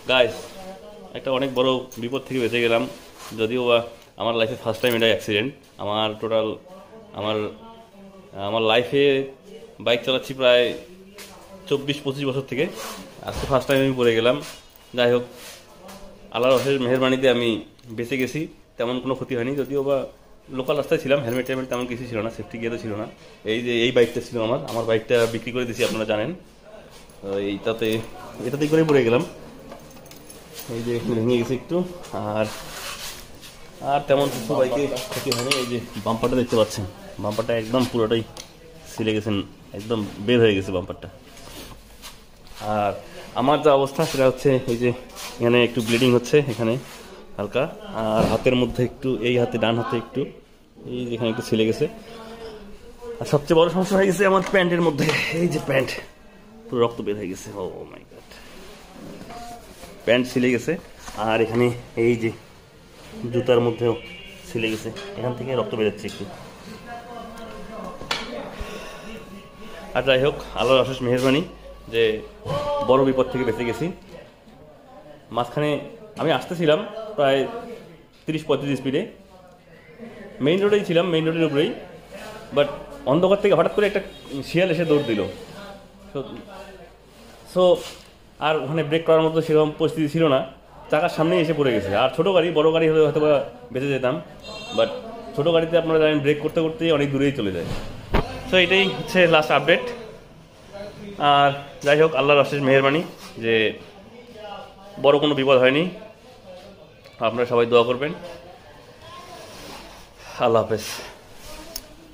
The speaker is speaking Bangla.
গাইস, একটা অনেক বড় বিপদ থেকে বেঁচে গেলাম। যদিও বা আমার লাইফে ফার্স্ট টাইম এটা অ্যাক্সিডেন্ট। আমার টোটাল আমার আমার লাইফে বাইক চালাচ্ছি প্রায় 24-25 বছর থেকে। আজকে ফার্স্ট টাইম আমি পড়ে গেলাম। যাই হোক, আল্লাহর অশেষ মেহেরবানিতে আমি বেঁচে গেছি, তেমন কোনো ক্ষতি হয়নি। যদিও বা লোকাল রাস্তায় ছিলাম, হেলমেট টেলমেট তেমন কিছু ছিল না, সেফটি গিয়ারও ছিল না। এই যে এই বাইকটা ছিল আমার বাইকটা বিক্রি করে দিয়েছি, আপনারা জানেন। এটাতেই করে পড়ে গেলাম। এই যে ভেঙে গেছে একটু, আর আর তেমন কিছু বাইকে ক্ষতি হয়নি। এই যে বাম্পারটা দেখতে পাচ্ছেন, বাম্পারটা একদম পুরোটাই ছিলে গেছেন, একদম বের হয়ে গেছে বাম্পারটা। আর আমার যা অবস্থা সেটা হচ্ছে, এই যে এখানে একটু ব্লিডিং হচ্ছে, এখানে হালকা, আর হাতের মধ্যে একটু, এই হাতে ডান হাতে একটু, এই যেখানে একটু ছিলে গেছে। আর সবচেয়ে বড় সমস্যা হয়ে গেছে আমার প্যান্টের মধ্যে। এই যে প্যান্ট পুরো রক্ত বের হয়ে গেছে। ও মাই গড, প্যান্ট ছিলে গেছে। আর এখানে এই যে জুতার মধ্যেও ছিলে গেছে, এখান থেকে রক্ত বেরোচ্ছে একটু। আর যাই হোক, আল্লাহর অশেষ মেহেরবানি যে বড় বিপদ থেকে বেঁচে গেছি। মাঝখানে আমি আসতেছিলাম প্রায় 30-35 স্পিডে, মেইন রোডেই ছিলাম, মেইন রোডের উপরেই। বাট অন্ধকার থেকে হঠাৎ করে একটা শিয়াল এসে দৌড় দিল। সো আর ওখানে ব্রেক করার মতো সেরকম পরিস্থিতি ছিল না, চাকার সামনেই এসে পড়ে গেছে। আর ছোটো গাড়ি, বড় গাড়ি হলে হয়তো বা বেঁচে যেতাম, বাট ছোটো গাড়িতে আপনারা জানেন ব্রেক করতে করতেই অনেক দূরেই চলে যায়। সো এটাই হচ্ছে লাস্ট আপডেট। আর যাই হোক, আল্লাহর অশেষ মেহেরবানি যে বড় কোনো বিপদ হয়নি। আপনারা সবাই দোয়া করবেন। আল্লাহ হাফেজ।